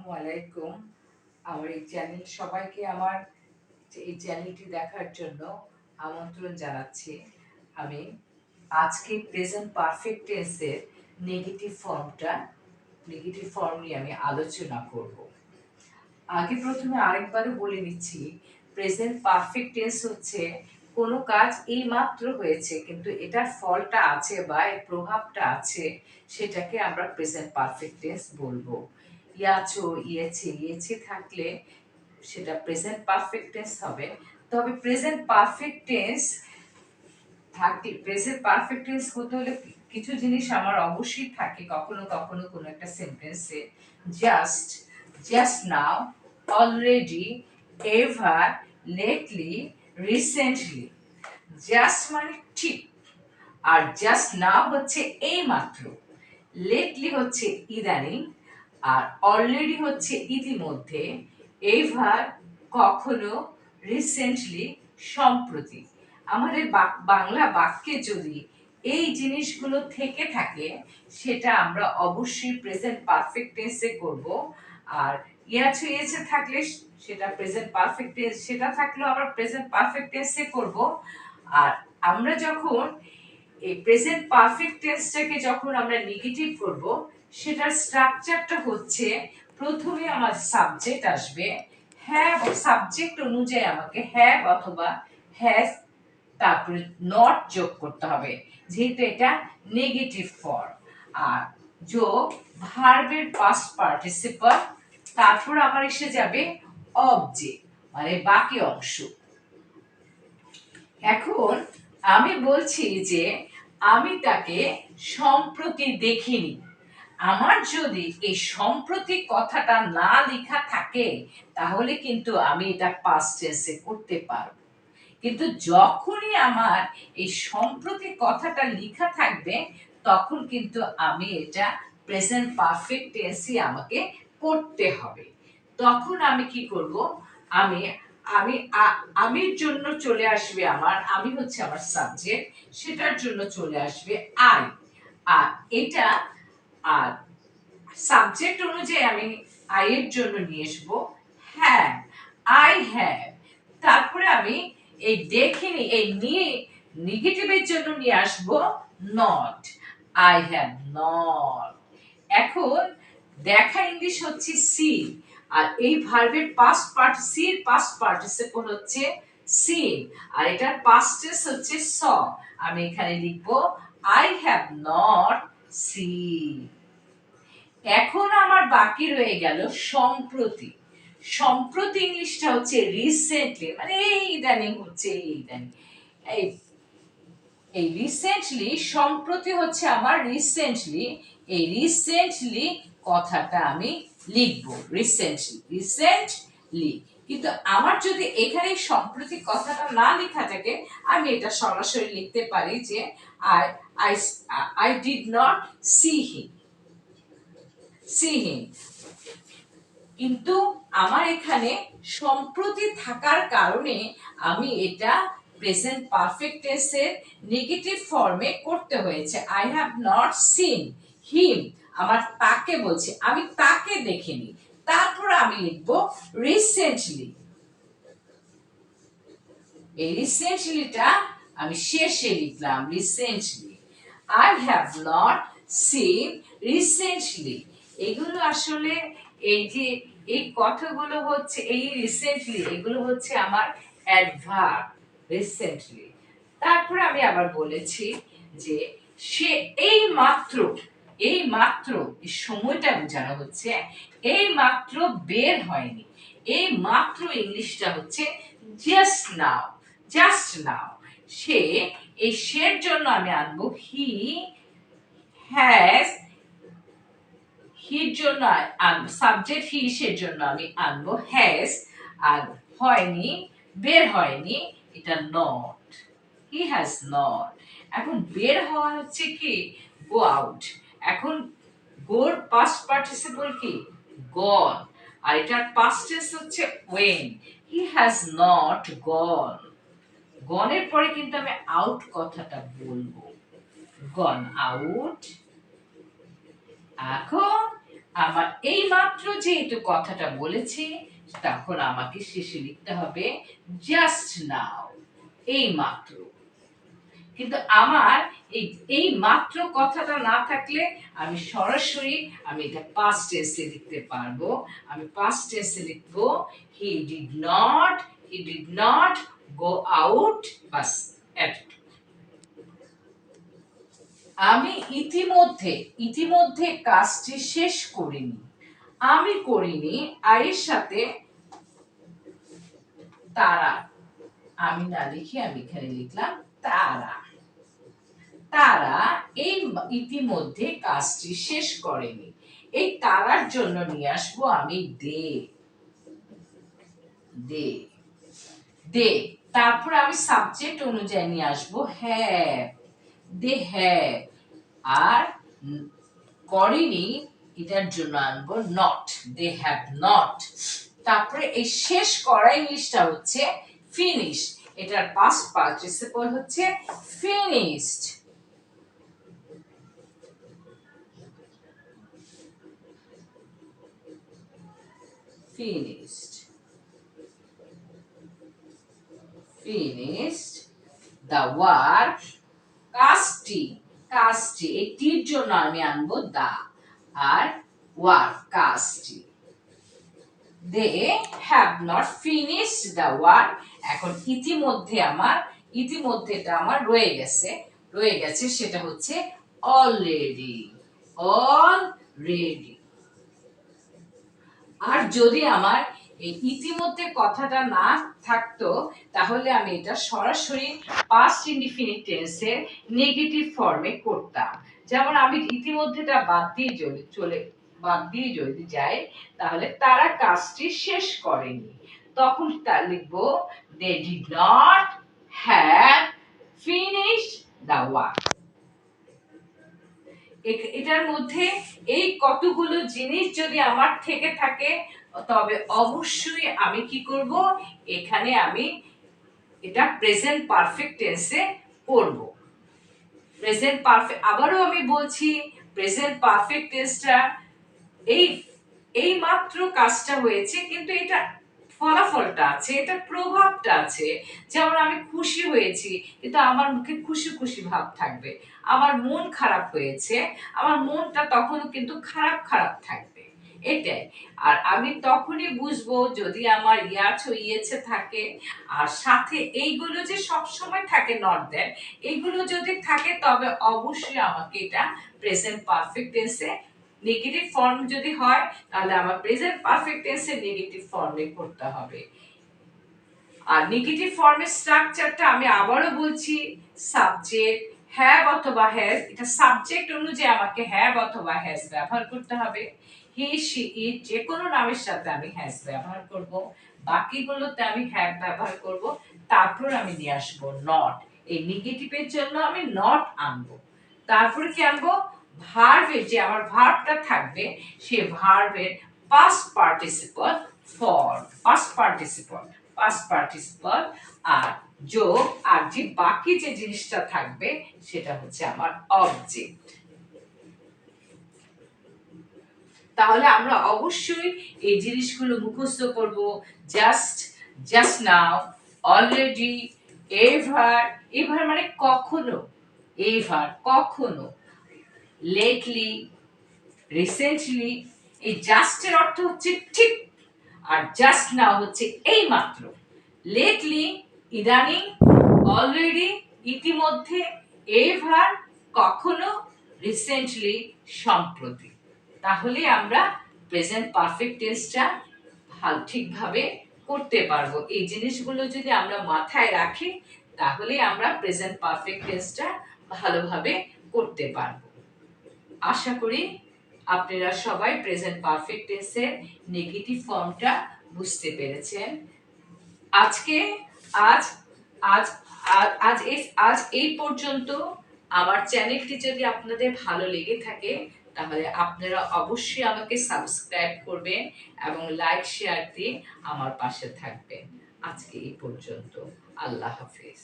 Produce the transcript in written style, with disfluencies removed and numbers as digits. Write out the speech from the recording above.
আসসালামু আলাইকুম। আমার এই চ্যানেল সবাইকে আমার এই চ্যানেলটি দেখার জন্য আমন্ত্রণ জানাচ্ছি। আমি আজকে প্রেজেন্ট পারফেক্ট টেন্সের নেগেটিভ ফর্ম নিয়ে আমি আলোচনা করব। আগে প্রথমে আরেকবারও বলে নিচ্ছি, প্রেজেন্ট পারফেক্ট টেন্স হচ্ছে কোনো কাজ এইমাত্র হয়েছে কিন্তু এটার ফলটা আছে বা এর প্রভাবটা আছে, সেটাকে আমরা প্রেজেন্ট পারফেক্ট টেন্স বলবো। ইয়াছো, ইয়েছে, ইয়েছে থাকলে সেটা প্রেজেন্ট পারফেক্ট টেন্স হবে। তবে প্রেজেন্ট পারফেক্ট টেন্স হতে হলে কিছু জিনিস আমার অবশ্যই থাকে কখনো কখনো কোনো একটা সেন্টেন্সে। Just, just now, already, ever, lately, recently. Just মানে ঠিক, আর জাস্ট নাও হচ্ছে এই মাত্র, লেটলি হচ্ছে ইদানিং, আর অলরেডি হচ্ছে ইতিমধ্যে, এভার কখনো, রিসেন্টলি সম্প্রতি। আমাদের বাংলা বাক্যে যদি এই জিনিসগুলো থেকে থাকে সেটা আমরা অবশ্যই প্রেজেন্ট পারফেক্ট টেন্সে করব। আর ইয়াছে ইয়েছে থাকলে সেটা প্রেজেন্ট পারফেক্ট টেন্স, সেটা থাকলেও আমরা প্রেজেন্ট পারফেক্ট টেন্সে করব। আর আমরা যখন এই প্রেজেন্ট পারফেক্ট টেন্সটাকে যখন আমরা নেগেটিভ করব, সেটার স্ট্রাকচারটা হচ্ছে প্রথমে আমার সাবজেক্ট আসবে, হ্যাভ, সাবজেক্ট অনুযায়ী আমাকে হ্যাভ অথবা হ্যাজ, তারপরে নট যোগ করতে হবে যেহেতু এটা নেগেটিভ ফর্ম। আর যোগ ভার্বের পাস্ট পার্টিসিপল, তারপর আমার এসে যাবে অবজেক্ট মানে বাকি অংশ। এখন আমি বলছি যে আমি তাকে সম্প্রতি দেখিনি। আমার যদি এই সম্প্রতি কথাটা না লেখা থাকে তাহলে কিন্তু আমি এটা পাস্ট টেন্সে করতে পারবো। কিন্তু যখনই আমার এই সম্প্রতি কথাটা লেখা থাকবে তখন কিন্তু আমি এটা প্রেজেন্ট পারফেক্ট টেন্সই আমাকে করতে হবে। তখন আমি কি করব, আমি আমি আমির জন্য চলে আসবে আমার, আমি হচ্ছে আমার সাবজেক্ট, সেটার জন্য চলে আসবে আই। আর এটা, আর সাবজেক্ট অনুযায়ী আমি আই এর জন্য নিয়ে আসবো হ্যাভ, আই হ্যাভ। তারপরে আমি এই দেখিনি, এই নিয়ে নেগেটিভের জন্য নিয়ে আসবো নট, আই হ্যাভ নট। এখন দেখা ইংলিশ হচ্ছে সি, আর এই ভার্বের পাস্ট পার্ট, সির পাস্ট পার্টিসিপল হচ্ছে সিন, আর এটার পাস্ট টেন্স হচ্ছে স। আমি এখানে লিখবো আই হ্যাভ নট সিন। এখন আমার বাকি রয়ে গেল সম্প্রতি। সম্প্রতি ইংলিশটা হচ্ছে রিসেন্টলি, মানে এই ইদানিং হচ্ছে, এই ইদানিং, এই এই রিসেন্টলি, সম্প্রতি হচ্ছে আমার রিসেন্টলি। এই রিসেন্টলি কথাটা আমি লিখব রিসেন্টলি। কিন্তু আমার যদি এখানে সম্প্রতি কথাটা না লেখা থাকে আমি এটা সরাসরি লিখতে পারি যে I I I did not see him, কিন্তু আমার এখানে সম্প্রতি থাকার কারণে আমি এটা প্রেজেন্ট পারফেক্ট টেন্সের নেগেটিভ ফর্মে করতে হয়েছে। I have not seen him, আমার তাকে বলছে, আমি তাকে দেখিনি। তারপর আমি লিখব রিসেন্টলি। এই রিসেন্টলিটা আমি শেষে লিখলাম recently. I have not seen recently. এগুলো আসলে এই যে এই কথাগুলো হচ্ছে এই রিসেন্টলি, এগুলো হচ্ছে আমার অ্যাডভার্ব রিসেন্টলি। তারপরে আমি আবার বলেছি যে সে এই মাত্র, এই মাত্র, এই সময়টা বোঝানো হচ্ছে, এই মাত্র বের হয়নি। এই মাত্র ইংলিশটা হচ্ছে জাস্ট নাও, জাস্ট নাও। সে, এই সের জন্য আমি আনবো হি হ্যাজ, হির জন্য আনবো সাবজেক্ট, হি সের জন্য আমি আনবো হ্যাজ, আর হয়নি, বের হয়নি, এটা নট, হি হ্যাজ নট। এখন বের হওয়া হচ্ছে কি গো আউট। এখন গোর পাস্ট পার্টিসিপল কি গন, আর এটার পাস্ট টেন্স হচ্ছে went. He has not gone. গনের পরে কিন্তু আমি আউট কথাটা বলবো, গন আউট। এখন আমার এই মাত্র যেহেতু কথাটা বলেছি, তখন আমাকে শেষে লিখতে হবে জাস্ট নাও, এই মাত্র। কিন্তু আমার এই এই মাত্র কথাটা না থাকলে আমি সরাসরি আমি এটা পাস্ট টেন্সে লিখতে পারবো। আমি পাস্ট টেন্সে লিখবো he did not go out, বাস। আমি ইতিমধ্যে কাজটি শেষ করিনি। আমি করিনি আয়ের সাথে তারা, আমি না লিখে আমি এখানে লিখলাম তারা। তারা এই ইতিমধ্যে কাজটি শেষ করেনি। এই তারার জন্য নিয়ে আসবো আমি দে। দে দে তারপর আমি সাবজেক্ট অনুযায়ী নিয়ে আসবো হ্যাভ। They have. আর করেনি এটার জন্য আনবো নট। They have not. তারপরে এই শেষ করা ইংলিশটা হচ্ছে ফিনিশ। এটার পাস্ট পার্টিসিপল হচ্ছে finished. finished finished the work, কাজটি এই টির জন্য আমি আনবো দা, আর ওয়ার্ক কাজটি। they have not finished the work। এখন ইতিমধ্যেটা আমার রয়ে গেছে সেটা হচ্ছে already। আর যদি আমার এই ইতিমধ্যে কথাটা না থাকতো, তাহলে আমি এটা সরাসরি পাস্ট ইনডিফিনিট টেন্সের নেগেটিভ ফর্মে করতাম। যেমন আমি ইতিমধ্যেটা বাদ দিয়ে যদি যাই, তাহলে তারা কাজটি শেষ করেনি। তখন তা লিখবো they did not have finished the work. এটার মধ্যে এই কতগুলো জিনিস যদি আমার থেকে থাকে, তবে অবশ্যই আমি কি করব, এখানে আমি এটা প্রেজেন্ট পারফেক্ট টেন্সে করব। প্রেজেন্ট পারফেক্ট, আবারও আমি বলছি, প্রেজেন্ট পারফেক্ট টেন্সটা এই এই মাত্র কাজটা হয়েছে, কিন্তু এটা ফলাফলটা আছে, এটা প্রভাবটা আছে। যেমন আমি খুশি হয়েছি, কিন্তু আমার মুখে খুশি খুশি ভাব থাকবে। আমার মন খারাপ হয়েছে, আমার মনটা তখনও কিন্তু খারাপ খারাপ থাকবে। এটাই। আর আমি তখনই বুঝবো যদি আমার ইয়েছে থাকে, আর সাথে এইগুলো যে সব সময় থাকে নট দ্যাট, এইগুলো যদি থাকে, তবে অবশ্যই আমাকে এটা প্রেজেন্ট পারফেক্ট টেন্সে নেগেটিভ ফর্ম যদি হয়, তাহলে আমার প্রেজেন্ট পারফেক্ট টেন্সে নেগেটিভ ফর্মে করতে হবে। আর নেগেটিভ ফর্মের স্ট্রাকচারটা আমি আবারও বলছি, সাবজেক্ট হ্যাভ অথবা হ্যাজ, এটা সাবজেক্ট অনুযায়ী আমাকে হ্যাভ অথবা হ্যাজ ব্যবহার করতে হবে। হি শি ইট যে কোনো নামের সাথে আমি হ্যাজ ব্যবহার করব, বাকিগুলোতে আমি হ্যাভ ব্যবহার করব। তারপর আমি নিয়ে আসবো নট। এই নেগেটিভের জন্য আমি নট আনবো। তারপরে কি আনবো, ভার্বের যে আমার ভার্বটা থাকবে, সেই ভার্বের past participle form. Past participle আর যোগ, আর যে বাকি যে জিনিসটা থাকবে সেটা হচ্ছে আমার অবজেক্ট। তাহলে আমরা অবশ্যই এই জিনিসগুলো মুখস্থ করব। জাস্ট নাও, অলরেডি, এভার মানে কখনো, কখনো, লেটলি, রিসেন্টলি। এই জাস্টের অর্থ হচ্ছে ঠিক, আর জাস্ট নাও হচ্ছে এই মাত্র। লেটলি ইদানিং, অলরেডি ইতিমধ্যে, এভার কখনো, রিসেন্টলি সম্প্রতি। তাহলে আমরা প্রেজেন্ট পারফেক্ট টেন্সটা ঠিকভাবে করতে পারবো। এই জিনিসগুলো যদি আমরা মাথায় রাখি, তাহলে আমরা প্রেজেন্ট পারফেক্ট টেন্সটা ভালোভাবে করতে পারবো। আশা করি আপনারা সবাই প্রেজেন্ট পারফেক্ট টেন্সের নেগেটিভ ফর্মটা বুঝতে পেরেছেন। আজকে আজ আজ আজ আজ এই পর্যন্ত। আমার চ্যানেলটি যদি আপনাদের ভালো লেগে থাকে, তাহলে আপনারা অবশ্যই আমাকে সাবস্ক্রাইব করবেন এবং লাইক শেয়ার দিয়ে আমার পাশে থাকবেন। আজকে এই পর্যন্ত। আল্লাহ হাফেজ।